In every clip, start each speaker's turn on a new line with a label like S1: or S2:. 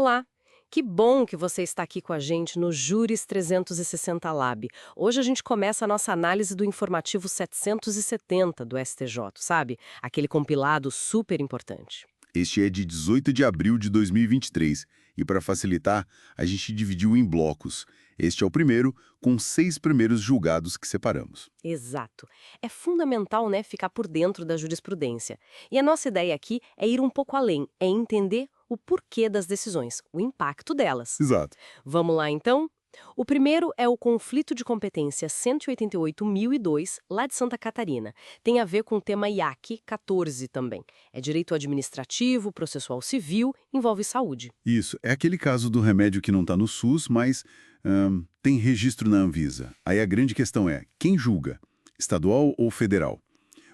S1: Olá! Que bom que você está aqui com a gente no Júris 360 Lab. Hoje a gente começa a nossa análise do informativo 770 do STJ, sabe? Aquele compilado super importante.
S2: Este é de 18 de abril de 2023 e, para facilitar, a gente dividiu em blocos. Este é o primeiro, com 6 primeiros julgados que separamos.
S1: Exato. É fundamental, né, ficar por dentro da jurisprudência. E a nossa ideia aqui é ir um pouco além, é entender o porquê das decisões, o impacto delas.
S2: Exato.
S1: Vamos lá, então? O primeiro é o conflito de competência 188.002, lá de Santa Catarina. Tem a ver com o tema IAC 14 também. É direito administrativo, processual civil, envolve saúde.
S2: Isso, é aquele caso do remédio que não está no SUS, mas tem registro na Anvisa. Aí a grande questão é, quem julga? Estadual ou federal?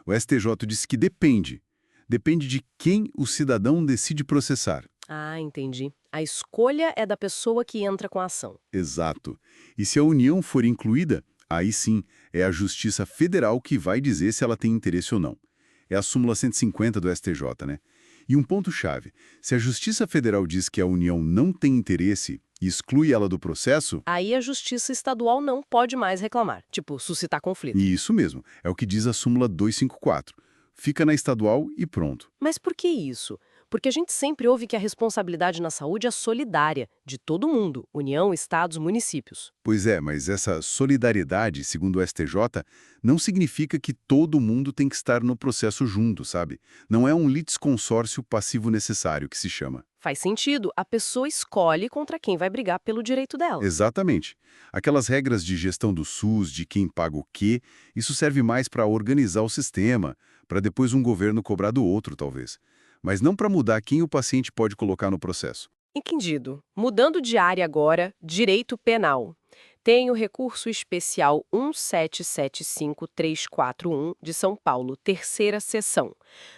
S2: O STJ disse que depende. Depende de quem o cidadão decide processar.
S1: Ah, entendi. A escolha é da pessoa que entra com a ação.
S2: Exato. E se a União for incluída, aí sim, é a Justiça Federal que vai dizer se ela tem interesse ou não. É a súmula 150 do STJ, né? E um ponto-chave, se a Justiça Federal diz que a União não tem interesse e exclui ela do processo,
S1: Aí a justiça estadual não pode mais reclamar, tipo, suscitar conflito.
S2: e isso mesmo, é o que diz a súmula 254. Fica na estadual e pronto.
S1: Mas por que isso? Porque a gente sempre ouve que a responsabilidade na saúde é solidária, de todo mundo, União, estados, municípios.
S2: Pois é, mas essa solidariedade, segundo o STJ, não significa que todo mundo tem que estar no processo junto, sabe? Não é um litisconsórcio passivo necessário que se chama.
S1: Faz sentido, a pessoa escolhe contra quem vai brigar pelo direito dela.
S2: Exatamente. Aquelas regras de gestão do SUS, de quem paga o quê, isso serve mais para organizar o sistema, para depois um governo cobrar do outro, talvez. Mas não para mudar quem o paciente pode colocar no processo.
S1: Entendido. Mudando de área agora, direito penal. Tem o recurso especial 1775341 de São Paulo, terceira sessão.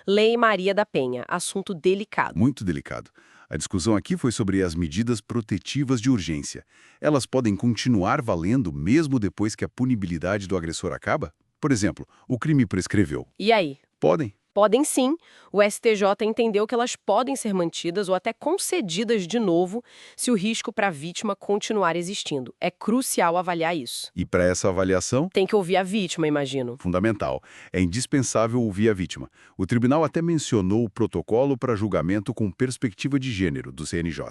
S1: Lei Maria da Penha, assunto delicado.
S2: Muito delicado. A discussão aqui foi sobre as medidas protetivas de urgência. Elas podem continuar valendo mesmo depois que a punibilidade do agressor acaba? Por exemplo, o crime prescreveu.
S1: E aí?
S2: Podem.
S1: Podem sim. O STJ entendeu que elas podem ser mantidas ou até concedidas de novo se o risco para a vítima continuar existindo. É crucial avaliar isso.
S2: E para essa avaliação,
S1: Tem que ouvir a vítima, imagino.
S2: fundamental, é indispensável ouvir a vítima. O tribunal até mencionou o protocolo para julgamento com perspectiva de gênero, do CNJ.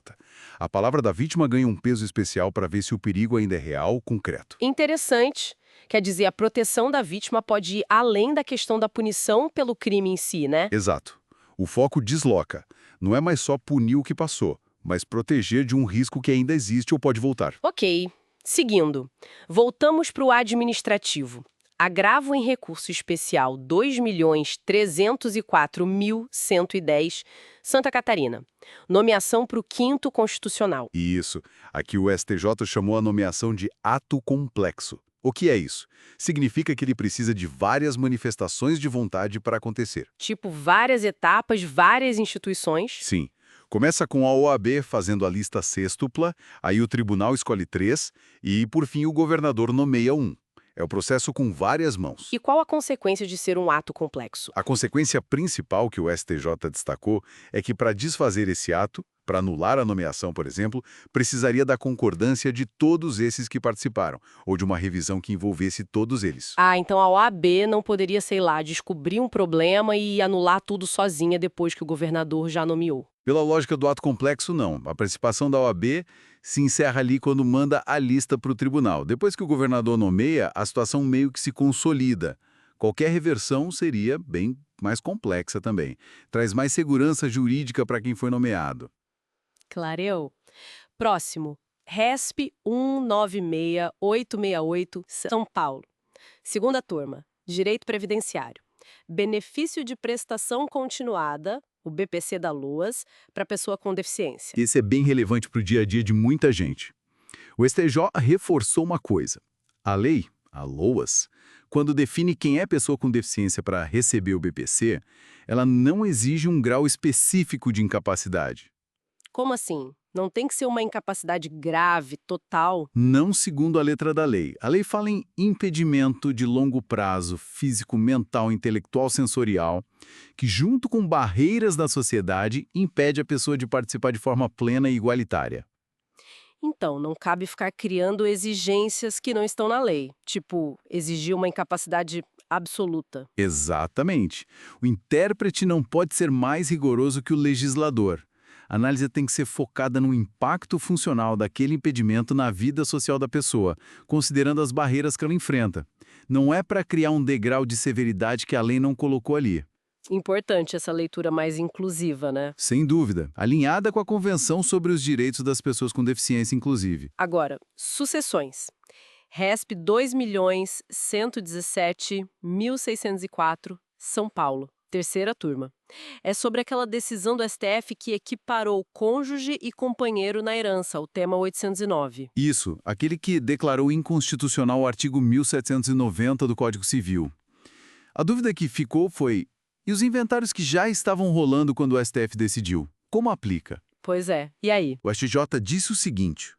S2: A palavra da vítima ganha um peso especial para ver se o perigo ainda é real, concreto.
S1: Interessante. Quer dizer, a proteção da vítima pode ir além da questão da punição pelo crime em si, né?
S2: Exato. O foco desloca. Não é mais só punir o que passou, mas proteger de um risco que ainda existe ou pode voltar.
S1: Ok. Seguindo. Voltamos para o administrativo. Agravo em recurso especial 2.304.110, Santa Catarina. Nomeação para o 5º Constitucional.
S2: E isso, aqui o STJ chamou a nomeação de ato complexo. O que é isso? Significa que ele precisa de várias manifestações de vontade para acontecer.
S1: Tipo, várias etapas, várias instituições.
S2: Sim. Começa com a OAB fazendo a lista sextupla, aí o tribunal escolhe 3 e, por fim, o governador nomeia 1. É o processo com várias mãos.
S1: E qual a consequência de ser um ato complexo?
S2: A consequência principal que o STJ destacou é que, para desfazer esse ato, para anular a nomeação, por exemplo, precisaria da concordância de todos esses que participaram, ou de uma revisão que envolvesse todos eles.
S1: Ah, então a OAB não poderia, sei lá, descobrir um problema e anular tudo sozinha depois que o governador já nomeou.
S2: Pela lógica do ato complexo, não. A participação da OAB se encerra ali quando manda a lista para o tribunal. Depois que o governador nomeia, a situação meio que se consolida. Qualquer reversão seria bem mais complexa também. Traz mais segurança jurídica para quem foi nomeado.
S1: Clareu? Próximo. RESP 196868, São Paulo. Segunda turma. Direito Previdenciário. Benefício de prestação continuada, o BPC da LOAS, para pessoa com deficiência.
S2: Esse é bem relevante para o dia a dia de muita gente. O STJ reforçou uma coisa. A lei, a LOAS, quando define quem é pessoa com deficiência para receber o BPC, ela não exige um grau específico de incapacidade.
S1: Como assim? Não tem que ser uma incapacidade grave, total.
S2: Não segundo a letra da lei. A lei fala em impedimento de longo prazo, físico, mental, intelectual, sensorial, que junto com barreiras da sociedade impede a pessoa de participar de forma plena e igualitária.
S1: Então, não cabe ficar criando exigências que não estão na lei, tipo, exigir uma incapacidade absoluta.
S2: Exatamente. O intérprete não pode ser mais rigoroso que o legislador. A análise tem que ser focada no impacto funcional daquele impedimento na vida social da pessoa, considerando as barreiras que ela enfrenta. Não é para criar um degrau de severidade que a lei não colocou ali.
S1: Importante essa leitura mais inclusiva, né?
S2: Sem dúvida, alinhada com a Convenção sobre os Direitos das Pessoas com Deficiência, inclusive.
S1: Agora, sucessões. RESP 2.117.604, São Paulo, terceira turma. É sobre aquela decisão do STF que equiparou cônjuge e companheiro na herança, o tema 809.
S2: Isso, aquele que declarou inconstitucional o artigo 1790 do Código Civil. A dúvida que ficou foi: e os inventários que já estavam rolando quando o STF decidiu? Como aplica?
S1: Pois é, e aí?
S2: O STJ disse o seguinte: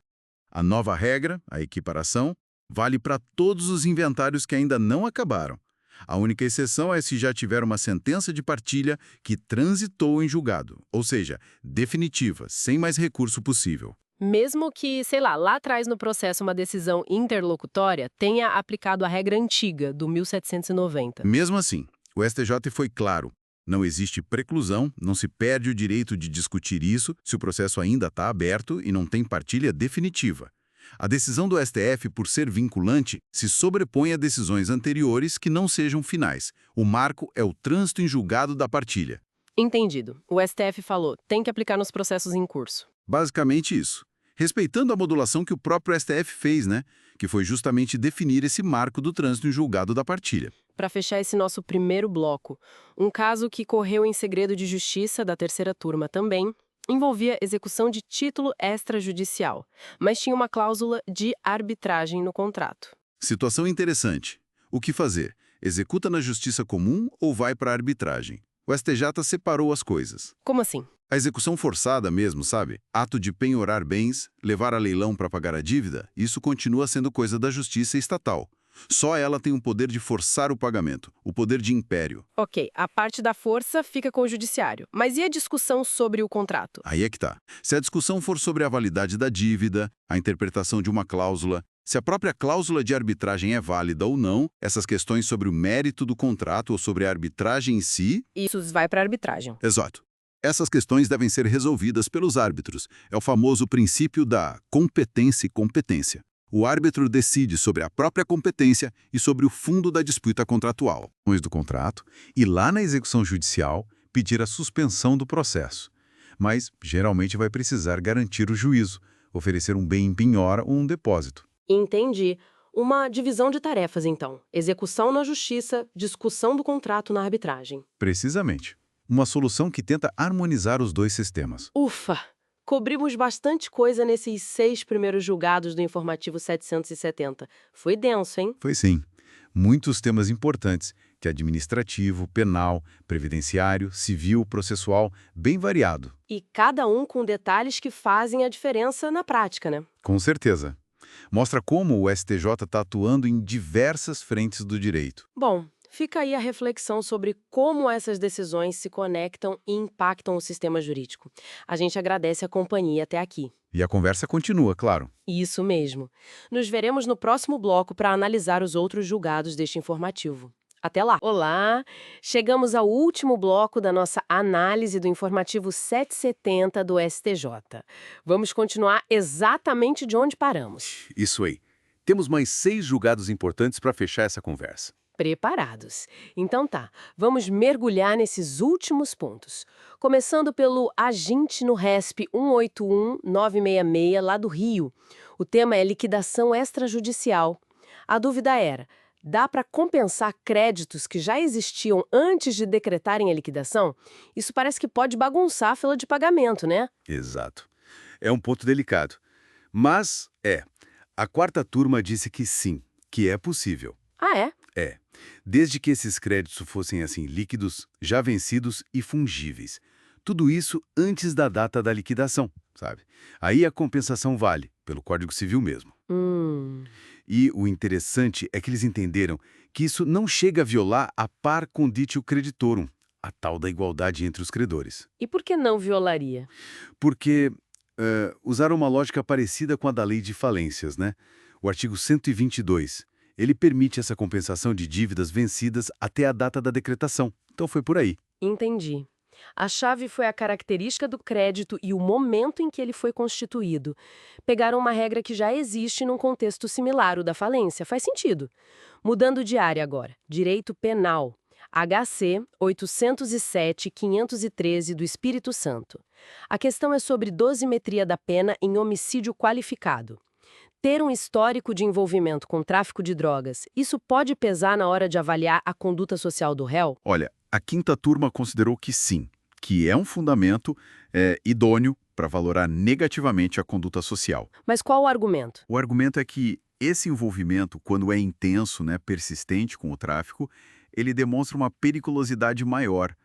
S2: a nova regra, a equiparação, vale para todos os inventários que ainda não acabaram. A única exceção é se já tiver uma sentença de partilha que transitou em julgado, ou seja, definitiva, sem mais recurso possível.
S1: Mesmo que, sei lá atrás no processo uma decisão interlocutória tenha aplicado a regra antiga, do 1790.
S2: Mesmo assim, o STJ foi claro: não existe preclusão, não se perde o direito de discutir isso se o processo ainda está aberto e não tem partilha definitiva. A decisão do STF, por ser vinculante, se sobrepõe a decisões anteriores que não sejam finais. O marco é o trânsito em julgado da partilha.
S1: Entendido. O STF falou, tem que aplicar nos processos em curso.
S2: Basicamente isso. Respeitando a modulação que o próprio STF fez, né? Que foi justamente definir esse marco do trânsito em julgado da partilha.
S1: Para fechar esse nosso primeiro bloco, um caso que correu em segredo de justiça da terceira turma também envolvia execução de título extrajudicial, mas tinha uma cláusula de arbitragem no contrato.
S2: Situação interessante. O que fazer? Executa na justiça comum ou vai para a arbitragem? O STJ separou as coisas.
S1: Como assim?
S2: A execução forçada mesmo, sabe? Ato de penhorar bens, levar a leilão para pagar a dívida, isso continua sendo coisa da justiça estatal. Só ela tem o poder de forçar o pagamento, o poder de império.
S1: Ok, a parte da força fica com o judiciário. Mas e a discussão sobre o contrato?
S2: Aí é que tá. Se a discussão for sobre a validade da dívida, a interpretação de uma cláusula, se a própria cláusula de arbitragem é válida ou não, essas questões sobre o mérito do contrato ou sobre a arbitragem em si...
S1: Isso vai para arbitragem.
S2: Exato. Essas questões devem ser resolvidas pelos árbitros. É o famoso princípio da competência e competência. O árbitro decide sobre a própria competência e sobre o fundo da disputa contratual, do contrato, e lá na execução judicial, pedir a suspensão do processo. Mas, geralmente, vai precisar garantir o juízo, oferecer um bem em penhora ou um depósito.
S1: Entendi. Uma divisão de tarefas, então. Execução na justiça, discussão do contrato na arbitragem.
S2: Precisamente. Uma solução que tenta harmonizar os dois sistemas.
S1: Ufa! Cobrimos bastante coisa nesses 6 primeiros julgados do informativo 770. Foi denso, hein?
S2: Foi sim. Muitos temas importantes, que é administrativo, penal, previdenciário, civil, processual, bem variado.
S1: E cada um com detalhes que fazem a diferença na prática, né?
S2: Com certeza. Mostra como o STJ está atuando em diversas frentes do direito.
S1: Bom, fica aí a reflexão sobre como essas decisões se conectam e impactam o sistema jurídico. A gente agradece a companhia até aqui.
S2: E a conversa continua, claro.
S1: Isso mesmo. Nos veremos no próximo bloco para analisar os outros julgados deste informativo. Até lá! Olá! Chegamos ao último bloco da nossa análise do informativo 770 do STJ. Vamos continuar exatamente de onde paramos.
S3: Isso aí. Temos mais 6 julgados importantes para fechar essa conversa.
S1: Preparados. Então tá, vamos mergulhar nesses últimos pontos. Começando pelo aginte no RESP 181966, lá do Rio. O tema é liquidação extrajudicial. A dúvida era, dá para compensar créditos que já existiam antes de decretarem a liquidação? Isso parece que pode bagunçar a fila de pagamento, né?
S3: Exato. É um ponto delicado. Mas, a quarta turma disse que sim, que é possível.
S1: Ah, é?
S3: Desde que esses créditos fossem assim líquidos, já vencidos e fungíveis. Tudo isso antes da data da liquidação, sabe? Aí a compensação vale, pelo Código Civil mesmo.
S1: Hum.
S3: E o interessante é que eles entenderam que isso não chega a violar a par conditio creditorum, a tal da igualdade entre os credores.
S1: E por que não violaria?
S3: Porque usaram uma lógica parecida com a da lei de falências, né? O artigo 122, ele permite essa compensação de dívidas vencidas até a data da decretação. Então foi por aí.
S1: Entendi. A chave foi a característica do crédito e o momento em que ele foi constituído. Pegaram uma regra que já existe num contexto similar, o da falência. Faz sentido. Mudando de área agora. Direito penal. HC 807-513 do Espírito Santo. A questão é sobre dosimetria da pena em homicídio qualificado. Ter um histórico de envolvimento com tráfico de drogas, isso pode pesar na hora de avaliar a conduta social do réu?
S2: Olha, a quinta turma considerou que sim, que é um fundamento idôneo para valorar negativamente a conduta social.
S1: Mas qual o argumento?
S2: O argumento é que esse envolvimento, quando é intenso, né, persistente com o tráfico, ele demonstra uma periculosidade maior,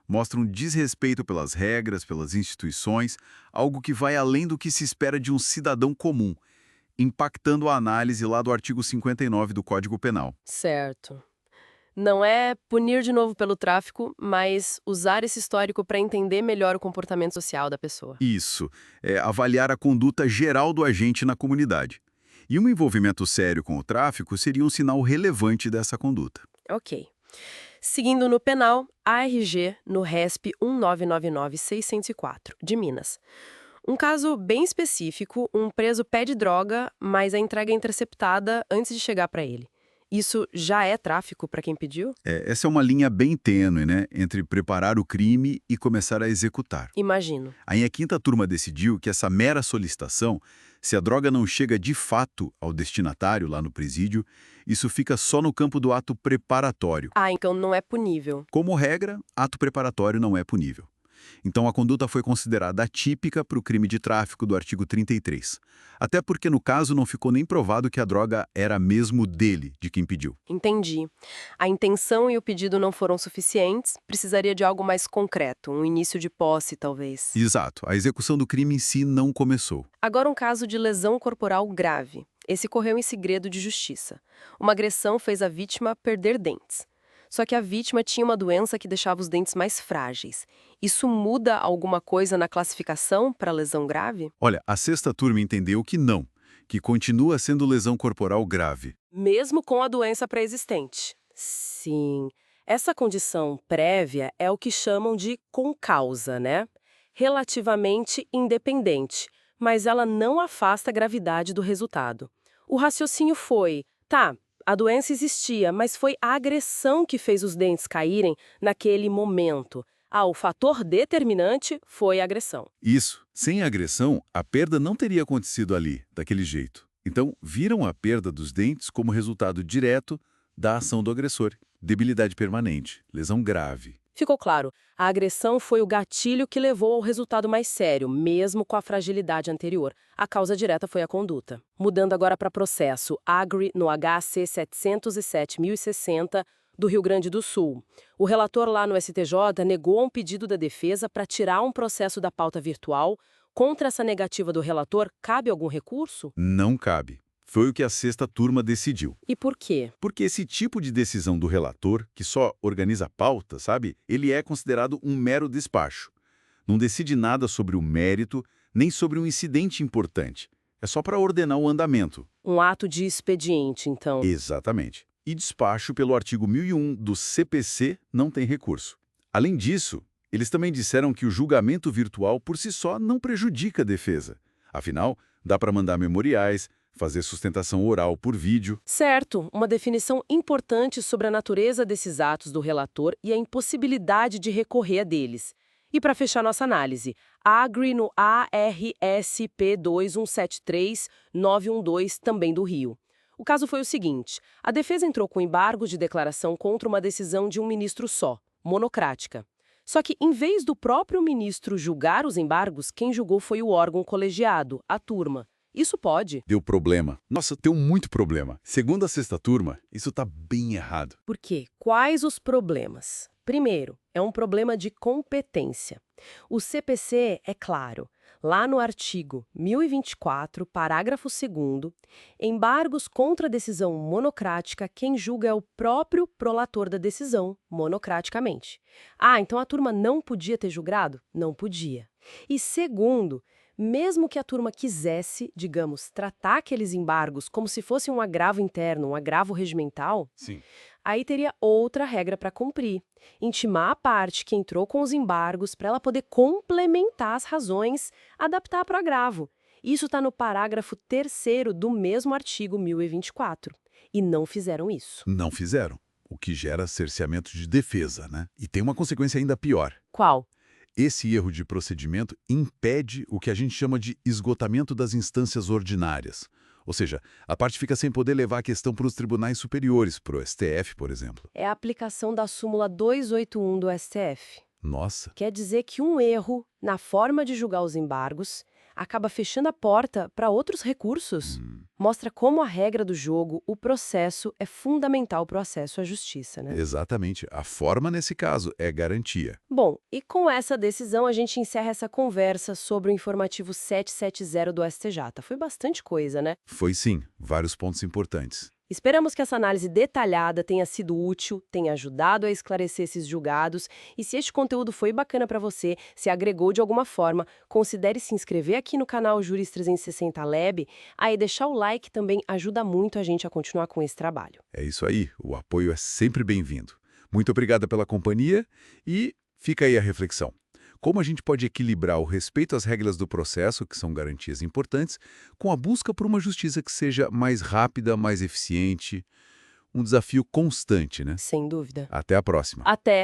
S2: mostra um desrespeito pelas regras, pelas instituições, algo que vai além do que se espera de um cidadão comum, impactando a análise lá do artigo 59 do Código Penal.
S1: Certo. Não é punir de novo pelo tráfico, mas usar esse histórico para entender melhor o comportamento social da pessoa.
S2: Isso, é avaliar a conduta geral do agente na comunidade. E um envolvimento sério com o tráfico seria um sinal relevante dessa conduta.
S1: Ok. Seguindo no penal, ARG no RESP 1999604, de Minas. Um caso bem específico, um preso pede droga, mas a entrega é interceptada antes de chegar para ele. Isso já é tráfico para quem pediu?
S2: Essa é uma linha bem tênue, né, entre preparar o crime e começar a executar.
S1: Imagino.
S2: Aí a quinta turma decidiu que essa mera solicitação, se a droga não chega de fato ao destinatário lá no presídio, isso fica só no campo do ato preparatório.
S1: Ah, então não é punível.
S2: Como regra, ato preparatório não é punível. Então a conduta foi considerada atípica para o crime de tráfico do artigo 33. Até porque no caso não ficou nem provado que a droga era mesmo dele, de quem pediu.
S1: Entendi. A intenção e o pedido não foram suficientes, precisaria de algo mais concreto, um início de posse, talvez.
S2: Exato, a execução do crime em si não começou.
S1: Agora um caso de lesão corporal grave. Esse correu em segredo de justiça. Uma agressão fez a vítima perder dentes. Só que a vítima tinha uma doença que deixava os dentes mais frágeis. Isso muda alguma coisa na classificação para lesão grave?
S2: Olha, a sexta turma entendeu que não, que continua sendo lesão corporal grave.
S1: Mesmo com a doença pré-existente. Sim. Essa condição prévia é o que chamam de concausa, né? Relativamente independente, mas ela não afasta a gravidade do resultado. O raciocínio foi, tá, a doença existia, mas foi a agressão que fez os dentes caírem naquele momento. Ah, o fator determinante foi a agressão.
S2: Isso, sem a agressão, a perda não teria acontecido ali, daquele jeito. Então, viram a perda dos dentes como resultado direto da ação do agressor. Debilidade permanente, lesão grave.
S1: Ficou claro, a agressão foi o gatilho que levou ao resultado mais sério, mesmo com a fragilidade anterior. A causa direta foi a conduta. Mudando agora para processo, Agri no HC 707.060 do Rio Grande do Sul. O relator lá no STJ negou um pedido da defesa para tirar um processo da pauta virtual. Contra essa negativa do relator, cabe algum recurso?
S2: Não cabe. Foi o que a sexta turma decidiu.
S1: E por quê?
S2: Porque esse tipo de decisão do relator, que só organiza a pauta, sabe? Ele é considerado um mero despacho. Não decide nada sobre o mérito, nem sobre um incidente importante. É só para ordenar o andamento.
S1: Um ato de expediente, então.
S2: Exatamente. E despacho pelo artigo 1001 do CPC não tem recurso. Além disso, eles também disseram que o julgamento virtual por si só não prejudica a defesa. Afinal, dá para mandar memoriais, fazer sustentação oral por vídeo.
S1: Certo, uma definição importante sobre a natureza desses atos do relator e a impossibilidade de recorrer a deles. E para fechar nossa análise, Agri no ARSP 2173912, também do Rio. O caso foi o seguinte, a defesa entrou com embargos de declaração contra uma decisão de um ministro só, monocrática. Só que, em vez do próprio ministro julgar os embargos, quem julgou foi o órgão colegiado, a turma. Isso pode.
S2: Deu problema. Nossa, deu muito problema. Segundo a sexta turma, isso tá bem errado.
S1: Por quê? Quais os problemas? Primeiro, é um problema de competência. O CPC é claro. Lá no artigo 1024, parágrafo 2º, embargos contra a decisão monocrática, quem julga é o próprio prolator da decisão, monocraticamente. Ah, então a turma não podia ter julgado? Não podia. E segundo, mesmo que a turma quisesse, digamos, tratar aqueles embargos como se fosse um agravo interno, um agravo regimental,
S3: Sim.
S1: aí teria outra regra para cumprir. Intimar a parte que entrou com os embargos para ela poder complementar as razões, adaptar para o agravo. Isso está no parágrafo 3º do mesmo artigo 1024. E não fizeram isso.
S2: Não fizeram, o que gera cerceamento de defesa, né? E tem uma consequência ainda pior.
S1: Qual?
S2: Esse erro de procedimento impede o que a gente chama de esgotamento das instâncias ordinárias. Ou seja, a parte fica sem poder levar a questão para os tribunais superiores, para o STF, por exemplo.
S1: É a aplicação da súmula 281 do STF.
S2: Nossa,
S1: Quer dizer que um erro na forma de julgar os embargos acaba fechando a porta para outros recursos. Mostra como a regra do jogo, o processo, é fundamental para o acesso à justiça, né?
S2: exatamente. A forma, nesse caso, é garantia.
S1: Bom, e com essa decisão a gente encerra essa conversa sobre o informativo 770 do STJ. Foi bastante coisa, né?
S2: Foi sim, vários pontos importantes.
S1: Esperamos que essa análise detalhada tenha sido útil, tenha ajudado a esclarecer esses julgados, e se este conteúdo foi bacana para você, se agregou de alguma forma, considere se inscrever aqui no canal Juris 360 Lab, aí deixar o like também ajuda muito a gente a continuar com esse trabalho.
S2: É isso aí, o apoio é sempre bem-vindo. Muito obrigada pela companhia e fica aí a reflexão. Como a gente pode equilibrar o respeito às regras do processo, que são garantias importantes, com a busca por uma justiça que seja mais rápida, mais eficiente? Um desafio constante, né?
S1: Sem dúvida.
S2: Até a próxima.
S1: Até!